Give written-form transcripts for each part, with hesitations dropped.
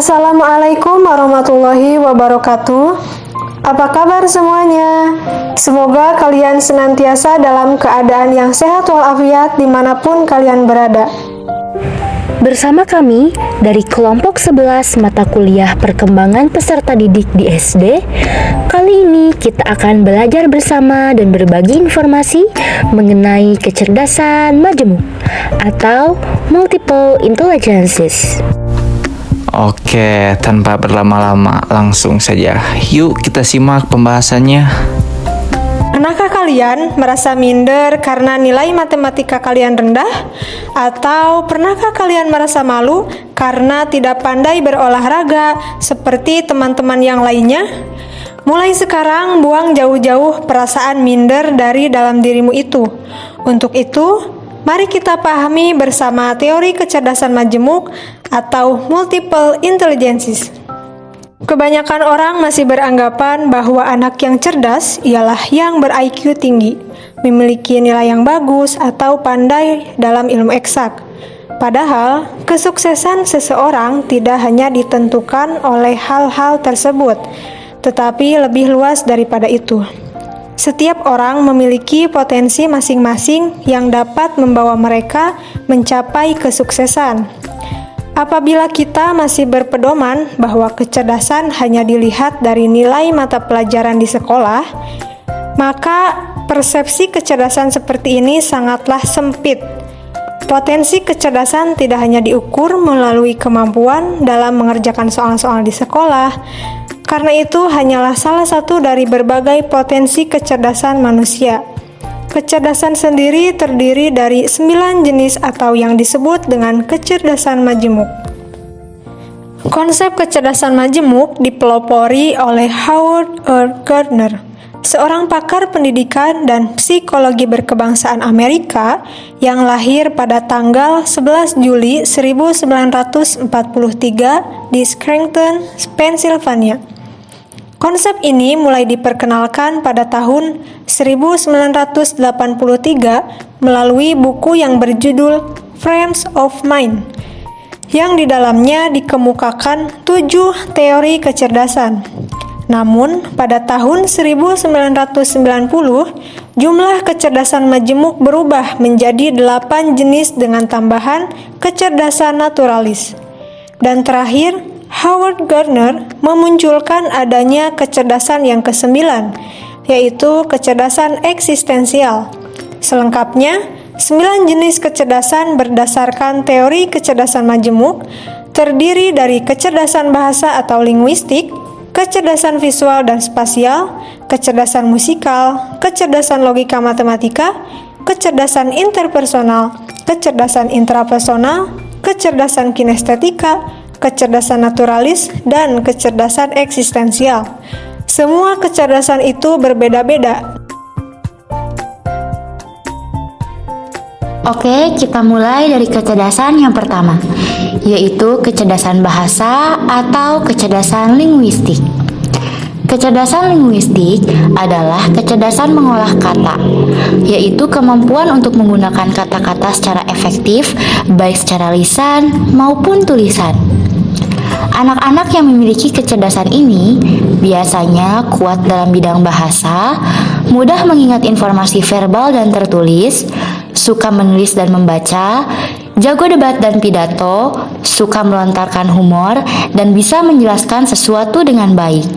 Assalamualaikum warahmatullahi wabarakatuh. Apa kabar semuanya? Semoga kalian senantiasa dalam keadaan yang sehat walafiat dimanapun kalian berada. Bersama kami dari kelompok 11 mata kuliah perkembangan peserta didik di SD, kali ini kita akan belajar bersama dan berbagi informasi mengenai kecerdasan majemuk atau multiple intelligences. Oke, tanpa berlama-lama, langsung saja. Yuk kita simak pembahasannya. Pernahkah kalian merasa minder karena nilai matematika kalian rendah? Atau pernahkah kalian merasa malu karena tidak pandai berolahraga seperti teman-teman yang lainnya? Mulai sekarang, buang jauh-jauh perasaan minder dari dalam dirimu itu. Untuk itu, mari kita pahami bersama teori kecerdasan majemuk atau multiple intelligences. Kebanyakan orang masih beranggapan bahwa anak yang cerdas ialah yang ber-IQ tinggi, memiliki nilai yang bagus atau pandai dalam ilmu eksak. Padahal, kesuksesan seseorang tidak hanya ditentukan oleh hal-hal tersebut, tetapi lebih luas daripada itu. Setiap orang memiliki potensi masing-masing yang dapat membawa mereka mencapai kesuksesan. Apabila kita masih berpedoman bahwa kecerdasan hanya dilihat dari nilai mata pelajaran di sekolah, maka persepsi kecerdasan seperti ini sangatlah sempit. Potensi kecerdasan tidak hanya diukur melalui kemampuan dalam mengerjakan soal-soal di sekolah, karena itu hanyalah salah satu dari berbagai potensi kecerdasan manusia. Kecerdasan sendiri terdiri dari 9 jenis atau yang disebut dengan kecerdasan majemuk. Konsep kecerdasan majemuk dipelopori oleh Howard Gardner, seorang pakar pendidikan dan psikologi berkebangsaan Amerika yang lahir pada tanggal 11 Juli 1943 di Scranton, Pennsylvania. Konsep ini mulai diperkenalkan pada tahun 1983 melalui buku yang berjudul Frames of Mind, yang di dalamnya dikemukakan 7 teori kecerdasan. Namun, pada tahun 1990, jumlah kecerdasan majemuk berubah menjadi 8 jenis dengan tambahan kecerdasan naturalis. Dan terakhir, Howard Gardner memunculkan adanya kecerdasan yang ke-9, yaitu kecerdasan eksistensial. Selengkapnya, 9 jenis kecerdasan berdasarkan teori kecerdasan majemuk terdiri dari kecerdasan bahasa atau linguistik, kecerdasan visual dan spasial, kecerdasan musikal, kecerdasan logika matematika, kecerdasan interpersonal, kecerdasan intrapersonal, kecerdasan kinestetika, kecerdasan naturalis, dan kecerdasan eksistensial. Semua kecerdasan itu berbeda-beda. Oke, kita mulai dari kecerdasan yang pertama, yaitu kecerdasan bahasa atau kecerdasan linguistik. Kecerdasan linguistik adalah kecerdasan mengolah kata, yaitu kemampuan untuk menggunakan kata-kata secara efektif, baik secara lisan maupun tulisan. Anak-anak yang memiliki kecerdasan ini biasanya kuat dalam bidang bahasa, mudah mengingat informasi verbal dan tertulis, suka menulis dan membaca, jago debat dan pidato, suka melontarkan humor, dan bisa menjelaskan sesuatu dengan baik.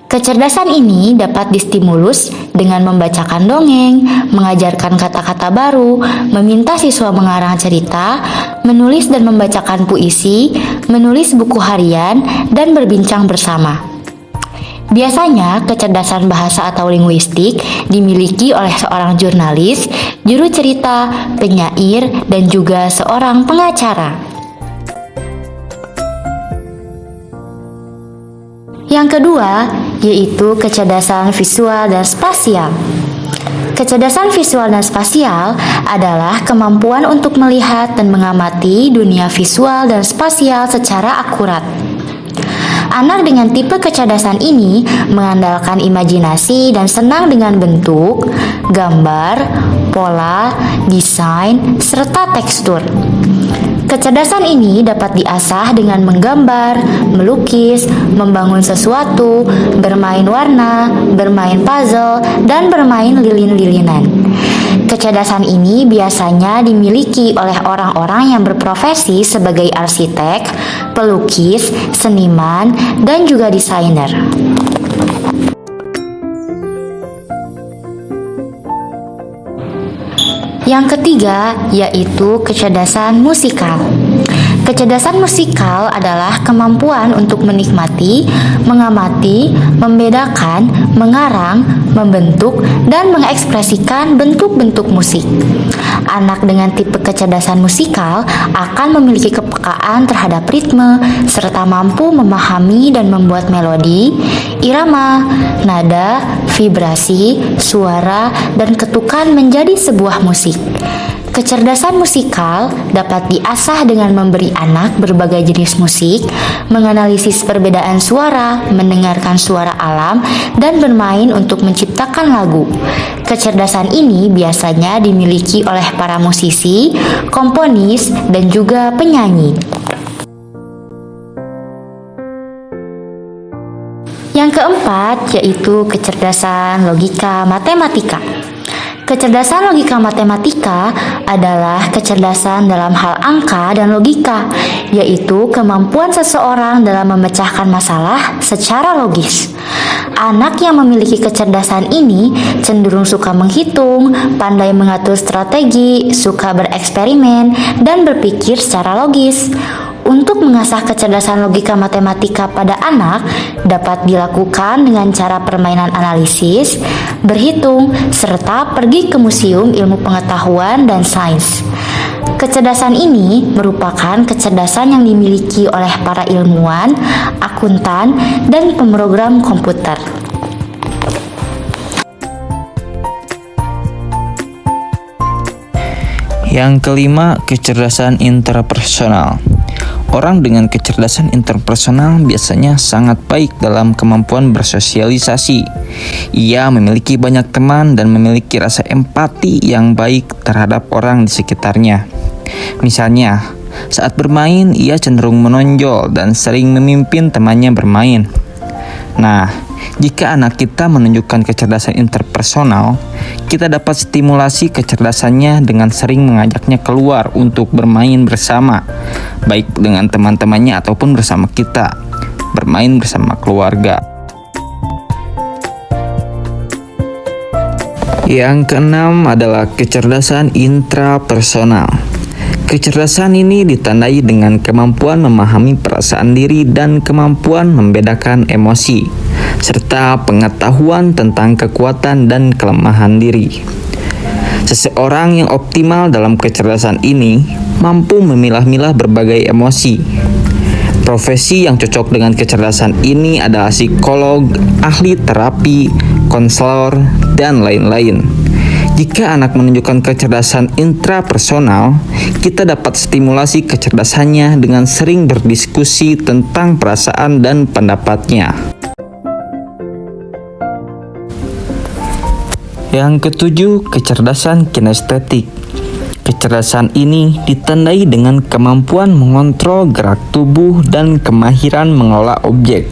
Kecerdasan ini dapat distimulus dengan membacakan dongeng, mengajarkan kata-kata baru, meminta siswa mengarang cerita, menulis dan membacakan puisi, menulis buku harian, dan berbincang bersama. Biasanya, kecerdasan bahasa atau linguistik dimiliki oleh seorang jurnalis, juru cerita, penyair, dan juga seorang pengacara. Yang kedua, yaitu kecerdasan visual dan spasial. Kecerdasan visual dan spasial adalah kemampuan untuk melihat dan mengamati dunia visual dan spasial secara akurat. Anak dengan tipe kecerdasan ini mengandalkan imajinasi dan senang dengan bentuk, gambar, pola, desain, serta tekstur. Kecerdasan ini dapat diasah dengan menggambar, melukis, membangun sesuatu, bermain warna, bermain puzzle, dan bermain lilin-lilinan. Kecerdasan ini biasanya dimiliki oleh orang-orang yang berprofesi sebagai arsitek, pelukis, seniman, dan juga desainer. Yang ketiga yaitu kecerdasan musikal. Kecerdasan musikal adalah kemampuan untuk menikmati, mengamati, membedakan, mengarang, membentuk, dan mengekspresikan bentuk-bentuk musik. Anak dengan tipe kecerdasan musikal akan memiliki kepekaan terhadap ritme, serta mampu memahami dan membuat melodi, irama, nada, vibrasi, suara, dan ketukan menjadi sebuah musik. Kecerdasan musikal dapat diasah dengan memberi anak berbagai jenis musik, menganalisis perbedaan suara, mendengarkan suara alam, dan bermain untuk menciptakan lagu. Kecerdasan ini biasanya dimiliki oleh para musisi, komponis, dan juga penyanyi. Yang keempat yaitu kecerdasan logika matematika. Kecerdasan logika matematika adalah kecerdasan dalam hal angka dan logika, yaitu kemampuan seseorang dalam memecahkan masalah secara logis. Anak yang memiliki kecerdasan ini cenderung suka menghitung, pandai mengatur strategi, suka bereksperimen, dan berpikir secara logis. Untuk mengasah kecerdasan logika matematika pada anak dapat dilakukan dengan cara permainan analisis, berhitung, serta pergi ke museum ilmu pengetahuan dan sains. Kecerdasan ini merupakan kecerdasan yang dimiliki oleh para ilmuwan, akuntan, dan pemrogram komputer. Yang kelima, kecerdasan interpersonal. Orang dengan kecerdasan interpersonal biasanya sangat baik dalam kemampuan bersosialisasi. Ia memiliki banyak teman dan memiliki rasa empati yang baik terhadap orang di sekitarnya. Misalnya, saat bermain ia cenderung menonjol dan sering memimpin temannya bermain. Nah, jika anak kita menunjukkan kecerdasan interpersonal, kita dapat stimulasi kecerdasannya dengan sering mengajaknya keluar untuk bermain bersama, baik dengan teman-temannya ataupun bersama kita, bermain bersama keluarga. Yang keenam adalah kecerdasan intrapersonal. Kecerdasan ini ditandai dengan kemampuan memahami perasaan diri dan kemampuan membedakan emosi, serta pengetahuan tentang kekuatan dan kelemahan diri. Seseorang yang optimal dalam kecerdasan ini mampu memilah-milah berbagai emosi. Profesi yang cocok dengan kecerdasan ini adalah psikolog, ahli terapi, konselor, dan lain-lain. Jika anak menunjukkan kecerdasan intrapersonal, kita dapat stimulasi kecerdasannya dengan sering berdiskusi tentang perasaan dan pendapatnya. Yang ketujuh, kecerdasan kinestetik. Kecerdasan ini ditandai dengan kemampuan mengontrol gerak tubuh dan kemahiran mengelola objek.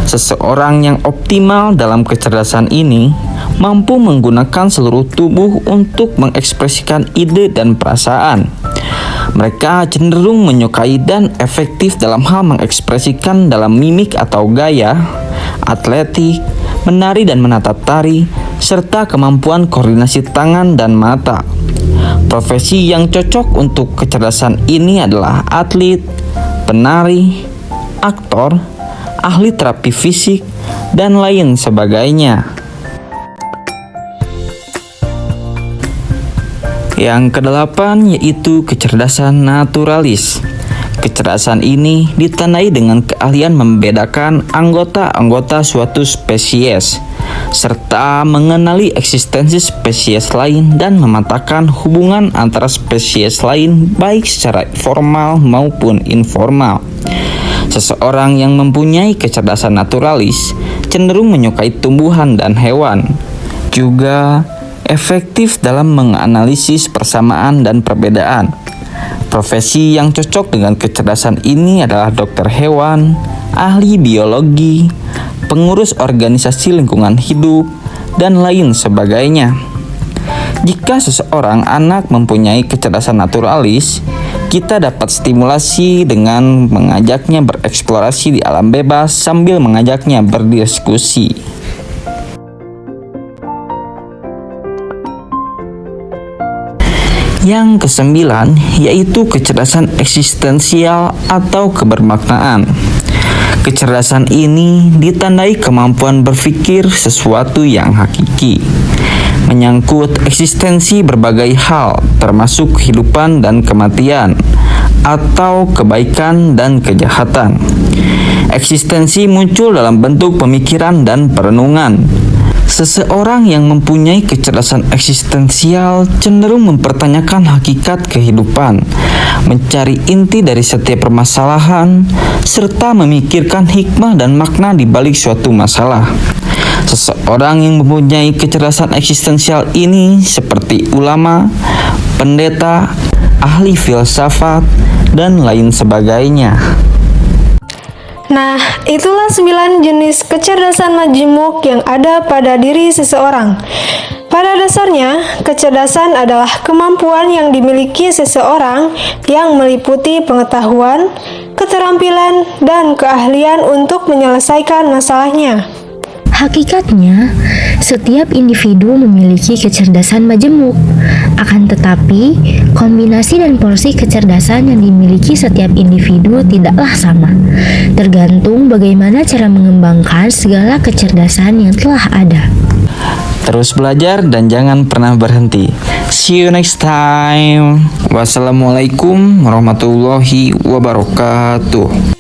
Seseorang yang optimal dalam kecerdasan ini mampu menggunakan seluruh tubuh untuk mengekspresikan ide dan perasaan. Mereka cenderung menyukai dan efektif dalam hal mengekspresikan dalam mimik atau gaya, atletik, menari dan menatap tari, serta kemampuan koordinasi tangan dan mata. Profesi yang cocok untuk kecerdasan ini adalah atlet, penari, aktor, ahli terapi fisik, dan lain sebagainya. Yang kedelapan yaitu kecerdasan naturalis. Kecerdasan ini ditandai dengan keahlian membedakan anggota-anggota suatu spesies, serta mengenali eksistensi spesies lain dan mematakan hubungan antara spesies lain baik secara formal maupun informal. Seseorang yang mempunyai kecerdasan naturalis cenderung menyukai tumbuhan dan hewan, juga efektif dalam menganalisis persamaan dan perbedaan. Profesi yang cocok dengan kecerdasan ini adalah dokter hewan, ahli biologi, pengurus organisasi lingkungan hidup, dan lain sebagainya. Jika seseorang anak mempunyai kecerdasan naturalis, kita dapat stimulasi dengan mengajaknya bereksplorasi di alam bebas sambil mengajaknya berdiskusi. Yang kesembilan yaitu kecerdasan eksistensial atau kebermaknaan. Kecerdasan ini ditandai kemampuan berpikir sesuatu yang hakiki, menyangkut eksistensi berbagai hal termasuk kehidupan dan kematian, atau kebaikan dan kejahatan. Eksistensi muncul dalam bentuk pemikiran dan perenungan. Seseorang yang mempunyai kecerdasan eksistensial cenderung mempertanyakan hakikat kehidupan, mencari inti dari setiap permasalahan, serta memikirkan hikmah dan makna di balik suatu masalah. Seseorang yang mempunyai kecerdasan eksistensial ini seperti ulama, pendeta, ahli filsafat, dan lain sebagainya. Nah, itulah 9 jenis kecerdasan majemuk yang ada pada diri seseorang. Pada dasarnya, kecerdasan adalah kemampuan yang dimiliki seseorang yang meliputi pengetahuan, keterampilan, dan keahlian untuk menyelesaikan masalahnya. Hakikatnya, setiap individu memiliki kecerdasan majemuk. Akan tetapi, kombinasi dan porsi kecerdasan yang dimiliki setiap individu tidaklah sama. Tergantung bagaimana cara mengembangkan segala kecerdasan yang telah ada. Terus belajar dan jangan pernah berhenti. See you next time. Wassalamualaikum warahmatullahi wabarakatuh.